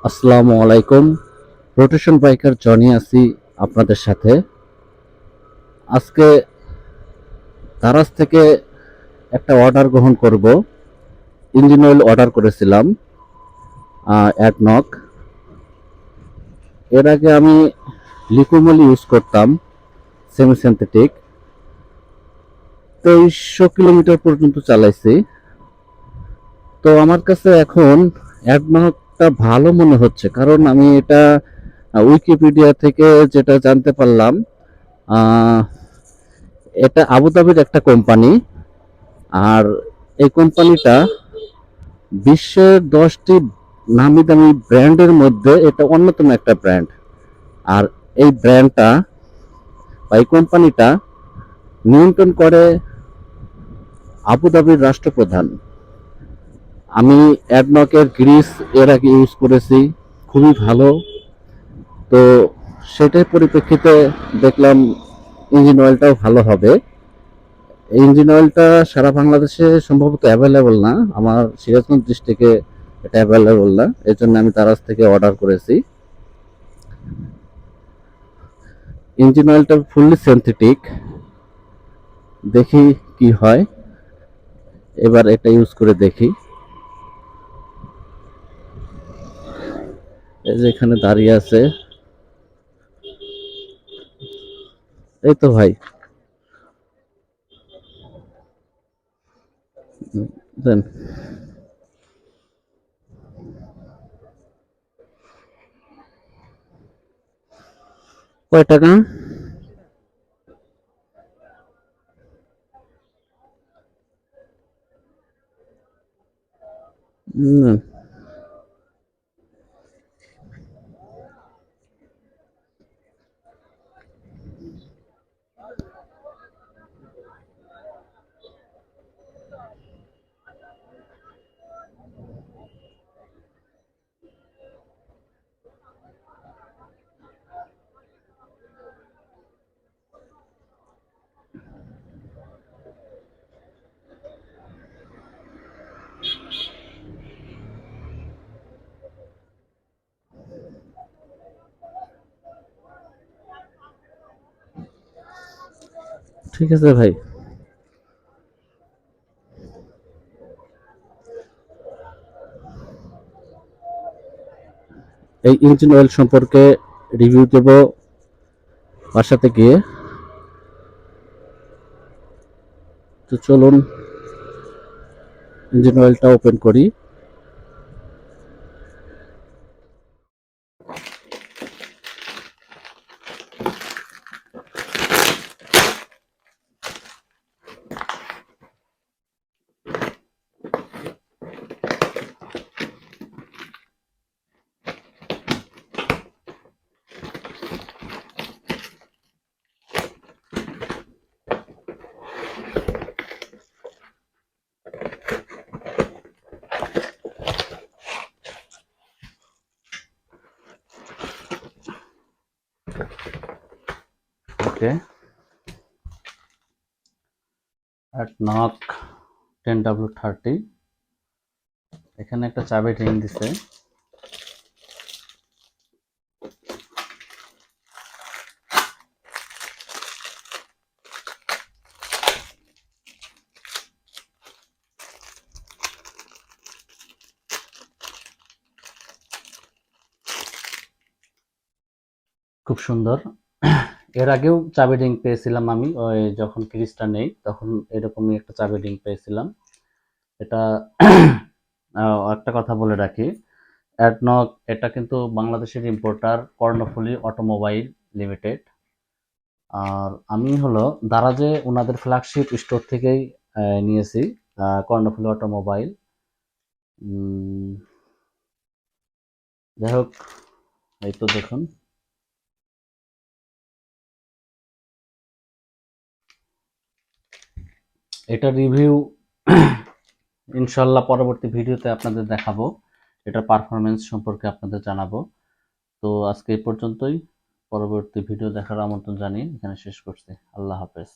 আসসালামু আলাইকুম। Rotation biker Johnny আছি আপনাদের সাথে। আজকে দারাজ থেকে একটা অর্ডার গ্রহণ করব। ইঞ্জিন অয়েল অর্ডার করেছিলাম অ্যাডনক। এর আগে আমি লিকুইমলি ইউজ করতাম, সেমি সিনথেটিক। 2300 কিলোমিটার পর্যন্ত চালাইছি। তো আমার কাছে এখন অ্যাডনকটা ভালো মনে হচ্ছে, কারণ আমি এটা উইকিপিডিয়া থেকে যেটা জানতে পারলাম, আহ, এটা আবুধাবির একটা কোম্পানি। আর এই কোম্পানিটা বিশ্বের 10টি নামি দামি ব্র্যান্ডের মধ্যে এটা অন্যতম একটা ব্র্যান্ড। আর এই ব্র্যান্ডটা বা এই কোম্পানিটা নিয়ন্ত্রণ করে আবুধাবির রাষ্ট্রপ্রধান। আমি অ্যাডনকের গ্রিস এর আগে ইউজ করেছি, খুবই ভালো। তো সেটার পরিপ্রেক্ষিতে দেখলাম ইঞ্জিন অয়েলটাও ভালো হবে। এই ইঞ্জিন অয়েলটা সারা বাংলাদেশে সম্ভবত অ্যাভেলেবল না, আমার সিরাজগঞ্জ ডিস্ট্রিক্টে এটা অ্যাভেলেবল না, এর জন্য আমি দারাজ থেকে অর্ডার করেছি। ইঞ্জিন অয়েলটা ফুললি সিনথেটিক, দেখি কি হয়। এবার এটা ইউজ করে দেখি। এই যে এখানে দাঁড়িয়ে আছে, এই তো ভাই, দেন। কয় টাকা? হুম, ঠিক আছে ভাই। এই ইঞ্জিন অয়েল সম্পর্কে রিভিউ দেব বাসাতে গিয়ে। তো চলুন ইঞ্জিন অয়েলটা ওপেন করি। ওকে, অ্যাডনক 10W30, এখানে একটা চাবি রিং দিছে। খুব সুন্দর। এর আগেও চাবি রিং পেয়েছিলাম আমি, ওই যখন ক্রিজটা নেই তখন এরকমই একটা চাবি রিং পেয়েছিলাম। এটা একটা কথা বলে রাখি, অ্যাডনক এটা কিন্তু বাংলাদেশের ইম্পোর্টার কর্ণফুলী অটোমোবাইল লিমিটেড। আর আমি হলো দারাজে ওনাদের ফ্ল্যাগশিপ স্টোর থেকেই নিয়েছি, কর্ণফুলী অটোমোবাইল। যাই হোক, এই তো দেখুন। এটা রিভিউ ইনশাল্লাহ পরবর্তী ভিডিওতে আপনাদের দেখাবো, এটার পারফরমেন্স সম্পর্কে আপনাদের জানাবো। তো আজকে এই পর্যন্তই, পরবর্তী ভিডিও দেখার আমন্ত্রণ জানিয়ে এখানে শেষ করছি। আল্লাহ হাফেজ।